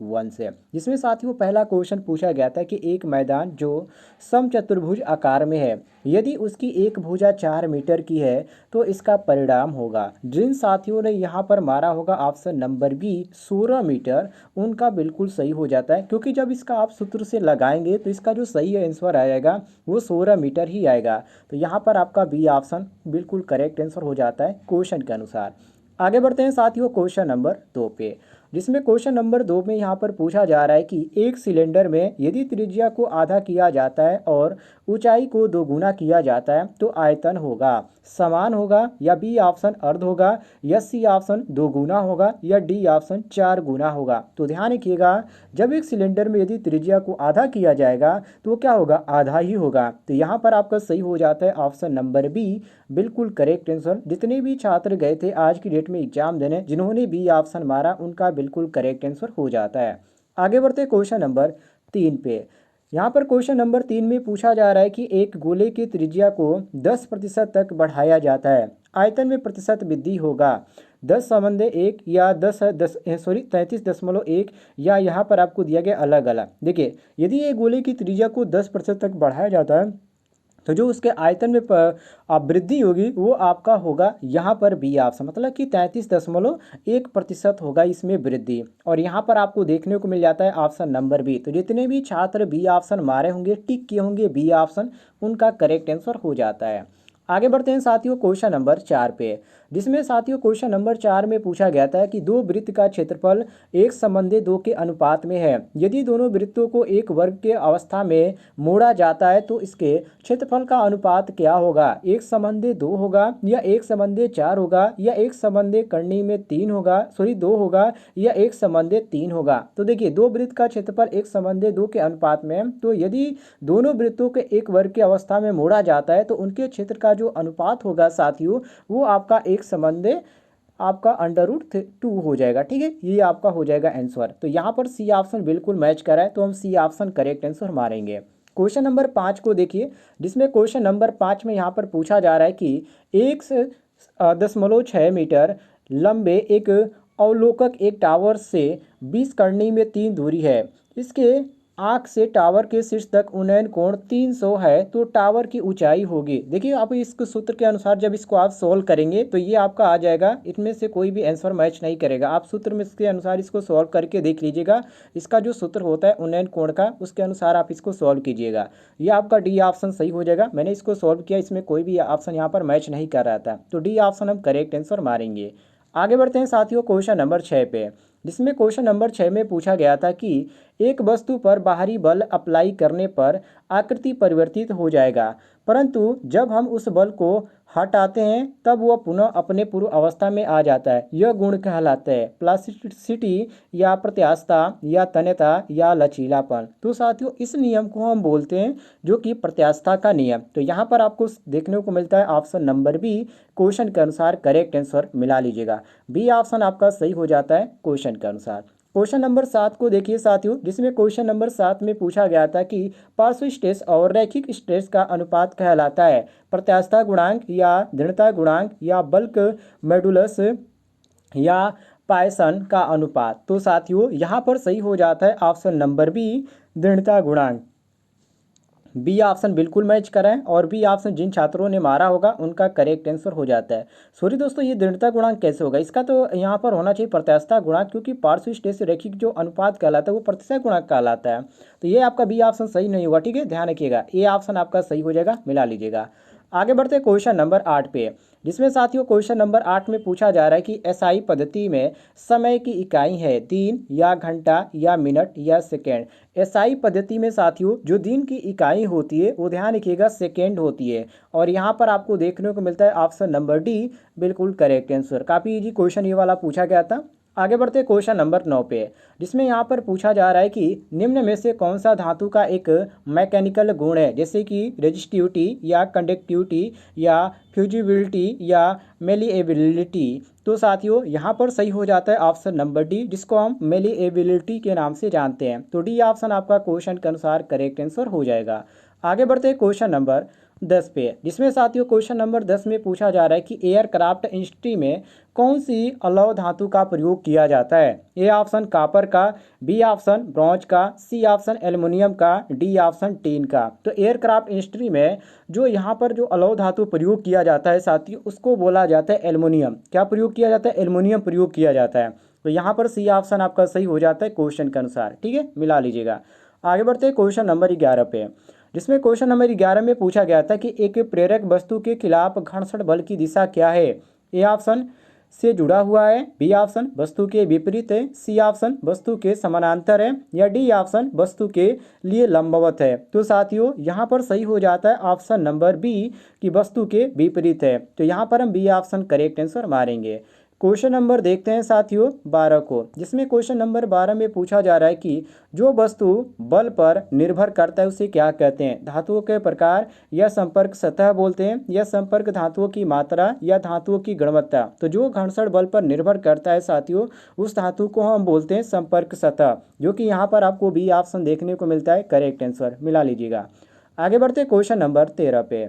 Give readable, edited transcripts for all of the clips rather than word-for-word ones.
1 से, जिसमें साथियों पहला क्वेश्चन पूछा गया था कि एक मैदान जो समचतुर्भुज आकार में है, यदि उसकी एक भुजा 4 मीटर की है तो इसका परिणाम होगा। जिन साथियों ने यहाँ पर मारा होगा ऑप्शन नंबर बी 16 मीटर, उनका बिल्कुल सही हो जाता है, क्योंकि जब इसका आप सूत्र से लगाएंगे तो इसका जो सही आंसर आएगा वो 16 मीटर ही आएगा। तो यहाँ पर आपका बी ऑप्शन बिल्कुल करेक्ट आंसर हो जाता है क्वेश्चन के अनुसार। आगे बढ़ते हैं साथियों क्वेश्चन नंबर 2 पे, जिसमें क्वेश्चन नंबर 2 में यहाँ पर पूछा जा रहा है कि एक सिलेंडर में यदि त्रिज्या को आधा किया जाता है और ऊंचाई को दोगुना किया जाता है तो आयतन होगा समान होगा, या बी ऑप्शन अर्ध होगा, या सी ऑप्शन दोगुना होगा, या डी ऑप्शन 4 गुना होगा। तो ध्यान रखिएगा, जब एक सिलेंडर में यदि त्रिज्या को आधा किया जाएगा तो क्या होगा, आधा ही होगा। तो यहाँ पर आपका सही हो जाता है ऑप्शन नंबर बी बिल्कुल करेक्ट आंसर। जितने भी छात्र गए थे आज की डेट में एग्जाम देने, जिन्होंने बी ऑप्शन मारा, उनका बिल्कुल करेक्ट आंसर हो जाता है। आगे बढ़ते क्वेश्चन नंबर 3 पे। यहाँ पर क्वेश्चन नंबर 3 में पूछा जा रहा है कि एक गोले की त्रिज्या को 10% तक बढ़ाया जाता है, आयतन में प्रतिशत वृद्धि होगा 10/1 या 33.1, या यहाँ पर आपको दिया गया अलग अलग। देखिए, यदि एक गोले की त्रिज्या को 10% तक बढ़ाया जाता है तो जो उसके आयतन में वृद्धि होगी वो आपका होगा यहाँ पर बी ऑप्शन, मतलब कि 33.1% होगा इसमें वृद्धि। और यहाँ पर आपको देखने को मिल जाता है ऑप्शन नंबर बी। तो जितने भी छात्र बी ऑप्शन मारे होंगे, टिक किए होंगे बी ऑप्शन, उनका करेक्ट आंसर हो जाता है। आगे बढ़ते हैं साथियों क्वेश्चन नंबर 4 पे, जिसमें साथियों क्वेश्चन नंबर 4 में पूछा गया था कि दो वृत्त का क्षेत्रफल एक संबंधी 2 के अनुपात में है, यदि दोनों वृत्तों को एक वर्ग के अवस्था में मोड़ा जाता है तो इसके क्षेत्रफल का अनुपात क्या होगा, एक संबंधी 2 होगा, या एक संबंधी 4 होगा, या एक संबंधी करनी में 3 होगा, 2 होगा, या एक संबंधी 3 होगा। तो देखिए, दो वृत्त का क्षेत्रफल एक संबंधी 2 के अनुपात में है, तो यदि दोनों वृत्तों के एक वर्ग की अवस्था में मोड़ा जाता है तो उनके क्षेत्र का जो अनुपात होगा साथियों, वो आपका एक संबंधी आपका √2 हो जाएगा। ठीक है, ये आपका हो जाएगा आंसर। तो यहाँ पर सी ऑप्शन बिल्कुल मैच करा है, तो हम सी ऑप्शन करेक्ट आंसर मारेंगे। क्वेश्चन नंबर 5 को देखिए, जिसमें क्वेश्चन नंबर 5 में यहाँ पर पूछा जा रहा है कि 1.6 मीटर लंबे एक अवलोकक एक टावर से 20 करनी में 3 दूरी है, इसके आँख से टावर के शीर्ष तक उन्नयन कोण 300 है, तो टावर की ऊंचाई होगी। देखिए, आप इसको सूत्र के अनुसार जब इसको आप सोल्व करेंगे तो ये आपका आ जाएगा, इसमें से कोई भी आंसर मैच नहीं करेगा। आप सूत्र में इसके अनुसार इसको सॉल्व करके देख लीजिएगा, इसका जो सूत्र होता है उन्नयन कोण का, उसके अनुसार आप इसको सॉल्व कीजिएगा। ये आपका डी ऑप्शन सही हो जाएगा। मैंने इसको सॉल्व किया, इसमें कोई भी ऑप्शन यहाँ पर मैच नहीं कर रहा था, तो डी ऑप्शन हम करेक्ट आंसर मारेंगे। आगे बढ़ते हैं साथियों क्वेश्चन नंबर 6 पे, जिसमें क्वेश्चन नंबर 6 में पूछा गया था कि एक वस्तु पर बाहरी बल अप्लाई करने पर आकृति परिवर्तित हो जाएगा, परंतु जब हम उस बल को हटाते हैं तब वह पुनः अपने पूर्व अवस्था में आ जाता है। यह गुण कहलाता है प्लास्टिसिटी, या प्रत्यास्थता, या तन्यता, या लचीलापन। तो साथियों, इस नियम को हम बोलते हैं जो कि प्रत्यास्थता का नियम। तो यहाँ पर आपको देखने को मिलता है ऑप्शन नंबर बी क्वेश्चन के अनुसार करेक्ट आंसर मिला लीजिएगा। बी ऑप्शन आपका सही हो जाता है क्वेश्चन के अनुसार। क्वेश्चन नंबर 7 को देखिए साथियों, जिसमें क्वेश्चन नंबर 7 में पूछा गया था कि पार्श्व स्ट्रेस और रैखिक स्ट्रेस का अनुपात कहलाता है प्रत्यास्थता गुणांक, या दृढ़ता गुणांक, या बल्क मॉडुलस, या पायसन का अनुपात। तो साथियों, यहाँ पर सही हो जाता है ऑप्शन नंबर बी दृढ़ता गुणांक। बी ऑप्शन बिल्कुल मैच कराएं, और बी ऑप्शन जिन छात्रों ने मारा होगा उनका करेक्ट आंसर हो जाता है। सॉरी दोस्तों, ये दृढ़ता गुणांक कैसे होगा, इसका तो यहाँ पर होना चाहिए प्रत्यास्थता गुणांक, क्योंकि पार्श्व स्ट्रेस रैखिक जो अनुपात कहलाता है वो प्रत्यास्थता गुणांक कहलाता है। तो ये आपका बी ऑप्शन सही नहीं होगा। ठीक है, ध्यान रखिएगा, ए ऑप्शन आपका सही हो जाएगा, मिला लीजिएगा। आगे बढ़ते क्वेश्चन नंबर 8 पे, जिसमें साथियों क्वेश्चन नंबर 8 में पूछा जा रहा है कि एसआई पद्धति में समय की इकाई है दिन, या घंटा, या मिनट, या सेकेंड। एसआई पद्धति में साथियों जो दिन की इकाई होती है वो ध्यान रखिएगा सेकेंड होती है, और यहाँ पर आपको देखने को मिलता है ऑप्शन नंबर डी बिल्कुल करेक्ट आंसर। काफ़ी इजी क्वेश्चन ये वाला पूछा गया था। आगे बढ़ते क्वेश्चन नंबर 9 पे, जिसमें यहाँ पर पूछा जा रहा है कि निम्न में से कौन सा धातु का एक मैकेनिकल गुण है, जैसे कि रेजिस्टिविटी, या कंडक्टिविटी, या फ्यूजिबिलिटी, या मेलिएबिलिटी। तो साथियों, यहाँ पर सही हो जाता है ऑप्शन नंबर डी, जिसको हम मेलिएबिलिटी के नाम से जानते हैं। तो डी ऑप्शन आपका क्वेश्चन के अनुसार करेक्ट आंसर हो जाएगा। आगे बढ़ते क्वेश्चन नंबर 10 पे, जिसमें साथियों क्वेश्चन नंबर 10 में पूछा जा रहा है कि एयरक्राफ्ट इंडस्ट्री में कौन सी अलौह धातु का प्रयोग किया जाता है। ए ऑप्शन कापर का, बी ऑप्शन ब्रॉन्ज का, सी ऑप्शन एल्युमिनियम का, डी ऑप्शन टीन का। तो एयरक्राफ्ट इंडस्ट्री में जो यहाँ पर जो अलौह धातु प्रयोग किया जाता है साथियों, उसको बोला जाता है एल्युमिनियम। क्या प्रयोग किया जाता है? एल्युमिनियम प्रयोग किया जाता है। तो यहाँ पर सी ऑप्शन आपका सही हो जाता है क्वेश्चन के अनुसार। ठीक है, मिला लीजिएगा। आगे बढ़ते हैं क्वेश्चन नंबर 11 पे, जिसमें क्वेश्चन नंबर 11 में पूछा गया था कि एक प्रेरक वस्तु के खिलाफ घर्षण बल की दिशा क्या है। ए ऑप्शन से जुड़ा हुआ है, बी ऑप्शन वस्तु के विपरीत है, सी ऑप्शन वस्तु के समानांतर है, या डी ऑप्शन वस्तु के लिए लंबवत है। तो साथियों यहाँ पर सही हो जाता है ऑप्शन नंबर बी कि वस्तु के विपरीत है। तो यहाँ पर हम बी ऑप्शन करेक्ट आंसर मारेंगे। क्वेश्चन नंबर देखते हैं साथियों 12 को, जिसमें क्वेश्चन नंबर 12 में पूछा जा रहा है कि जो वस्तु बल पर निर्भर करता है उसे क्या कहते हैं। धातुओं के प्रकार, या संपर्क सतह बोलते हैं, या संपर्क धातुओं की मात्रा, या धातुओं की गुणवत्ता। तो जो घर्षण बल पर निर्भर करता है साथियों, उस धातु को हम बोलते हैं संपर्क सतह, जो कि यहाँ पर आपको बी ऑप्शन देखने को मिलता है करेक्ट आंसर। मिला लीजिएगा। आगे बढ़ते क्वेश्चन नंबर 13 पे।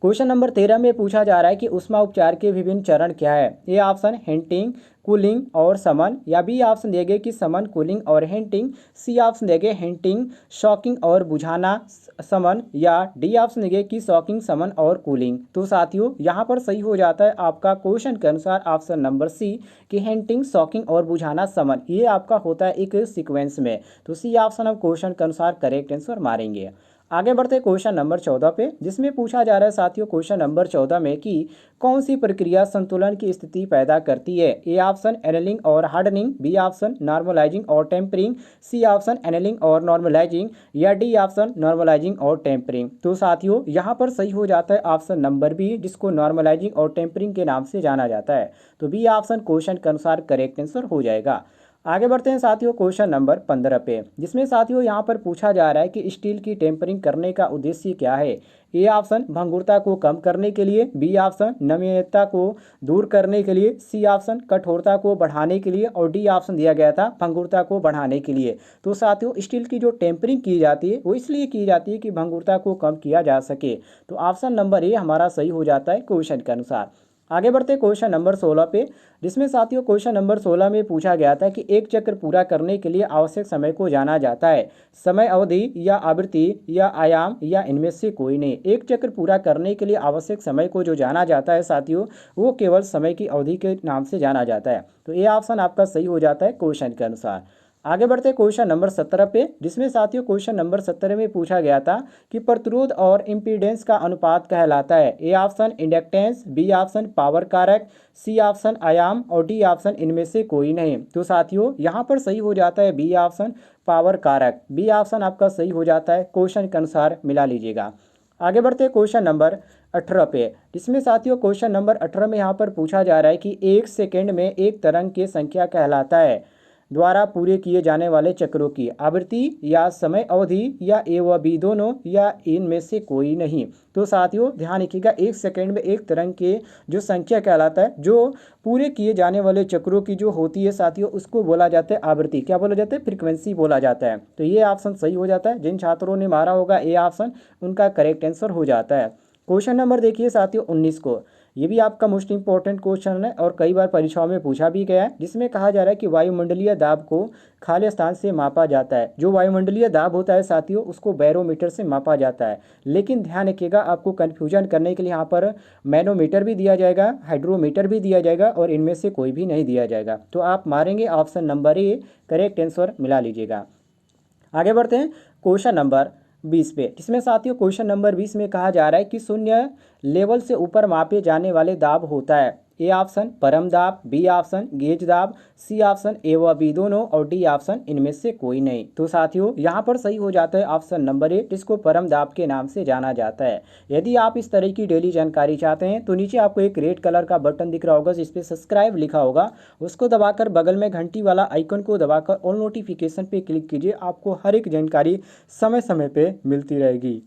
क्वेश्चन नंबर 13 में पूछा जा रहा है कि ऊष्मा उपचार के विभिन्न चरण क्या है। ए ऑप्शन हिंटिंग, कूलिंग और समन, या बी ऑप्शन देंगे कि समन, कूलिंग और हिंटिंग, सी ऑप्शन देंगे हिंटिंग, शॉकिंग और बुझाना समन, या डी ऑप्शन देंगे कि शॉकिंग, समन और कूलिंग। तो साथियों यहाँ पर सही हो जाता है आपका क्वेश्चन के अनुसार ऑप्शन नंबर सी कि हिंटिंग, शॉकिंग और बुझाना समन। ये आपका होता है एक सीक्वेंस में। तो सी ऑप्शन हम क्वेश्चन के अनुसार करेक्ट आंसर मारेंगे। आगे बढ़ते क्वेश्चन नंबर 14 पे, जिसमें पूछा जा रहा है साथियों क्वेश्चन नंबर 14 में कि कौन सी प्रक्रिया संतुलन की स्थिति पैदा करती है। ए ऑप्शन एनलिंग और हार्डनिंग, बी ऑप्शन नॉर्मलाइजिंग और टेम्परिंग, सी ऑप्शन एनलिंग और नॉर्मलाइजिंग, या डी ऑप्शन नॉर्मलाइजिंग और टेम्परिंग। तो साथियों यहाँ पर सही हो जाता है ऑप्शन नंबर बी, जिसको नॉर्मलाइजिंग और टेम्परिंग के नाम से जाना जाता है। तो बी ऑप्शन क्वेश्चन के अनुसार करेक्ट आंसर हो जाएगा। आगे बढ़ते हैं साथियों क्वेश्चन नंबर 15 पे, जिसमें साथियों यहाँ पर पूछा जा रहा है कि स्टील की टेम्परिंग करने का उद्देश्य क्या है। ए ऑप्शन भंगुरता को कम करने के लिए, बी ऑप्शन नम्यता को दूर करने के लिए, सी ऑप्शन कठोरता को बढ़ाने के लिए, और डी ऑप्शन दिया गया था भंगुरता को बढ़ाने के लिए। तो साथियों स्टील की जो टेम्परिंग की जाती है वो इसलिए की जाती है कि भंगुरता को कम किया जा सके। तो ऑप्शन नंबर ए हमारा सही हो जाता है क्वेश्चन के अनुसार। आगे बढ़ते क्वेश्चन नंबर 16 पे, जिसमें साथियों क्वेश्चन नंबर 16 में पूछा गया था कि एक चक्र पूरा करने के लिए आवश्यक समय को जाना जाता है। समय अवधि, या आवृत्ति, या आयाम, या इनमें से कोई नहीं। एक चक्र पूरा करने के लिए आवश्यक समय को जो जाना जाता है साथियों, वो केवल समय की अवधि के नाम से जाना जाता है। तो ये ऑप्शन आपका सही हो जाता है क्वेश्चन के अनुसार। आगे बढ़ते क्वेश्चन नंबर 17 पे, जिसमें साथियों क्वेश्चन नंबर 17 में पूछा गया था कि प्रतिरोध और इम्पीडेंस का अनुपात कहलाता है। A option inductance, B option power कारक, सी ऑप्शन आयाम, और डी ऑप्शन इनमें से कोई नहीं। तो साथियों यहाँ पर सही हो जाता है बी ऑप्शन पावर कारक। बी ऑप्शन आपका सही हो जाता है क्वेश्चन के अनुसार। मिला लीजिएगा। आगे बढ़ते क्वेश्चन नंबर 18 पे, जिसमें साथियों क्वेश्चन नंबर 18 में यहाँ पर पूछा जा रहा है कि एक सेकेंड में एक तरंग की संख्या कहलाता है द्वारा पूरे किए जाने वाले चक्रों की आवृत्ति, या समय अवधि, या ए व बी दोनों, या इनमें से कोई नहीं। तो साथियों ध्यान रखिएगा, एक सेकंड में एक तरंग के जो संख्या कहलाता है, जो पूरे किए जाने वाले चक्रों की जो होती है साथियों, उसको बोला जाता है आवृत्ति। क्या बोला जाता है? फ्रीक्वेंसी बोला जाता है। तो ये ऑप्शन सही हो जाता है। जिन छात्रों ने मारा होगा ए ऑप्शन, उनका करेक्ट आंसर हो जाता है। क्वेश्चन नंबर देखिए साथियों 19 को, ये भी आपका मोस्ट इंपॉर्टेंट क्वेश्चन है और कई बार परीक्षाओं में पूछा भी गया है, जिसमें कहा जा रहा है कि वायुमंडलीय दाब को खाली स्थान से मापा जाता है। जो वायुमंडलीय दाब होता है साथियों, उसको बैरोमीटर से मापा जाता है। लेकिन ध्यान रखिएगा, आपको कन्फ्यूजन करने के लिए यहाँ पर मैनोमीटर भी दिया जाएगा, हाइड्रोमीटर भी दिया जाएगा, और इनमें से कोई भी नहीं दिया जाएगा। तो आप मारेंगे option number A, correct answer मिला लीजिएगा। आगे बढ़ते हैं क्वेश्चन नंबर 20 पे, जिसमें साथियों क्वेश्चन नंबर 20 में कहा जा रहा है कि शून्य लेवल से ऊपर मापे जाने वाले दाब होता है। ए ऑप्शन परम दाब, बी ऑप्शन गेज दाब, सी ऑप्शन ए व बी दोनों, और डी ऑप्शन इनमें से कोई नहीं। तो साथियों यहाँ पर सही हो जाता है ऑप्शन नंबर ए, जिसको परम दाब के नाम से जाना जाता है। यदि आप इस तरह की डेली जानकारी चाहते हैं तो नीचे आपको एक रेड कलर का बटन दिख रहा होगा, जिस पे सब्सक्राइब लिखा होगा, उसको दबाकर बगल में घंटी वाला आइकन को दबाकर ऑल नोटिफिकेशन पे क्लिक कीजिए। आपको हर एक जानकारी समय समय पे मिलती रहेगी।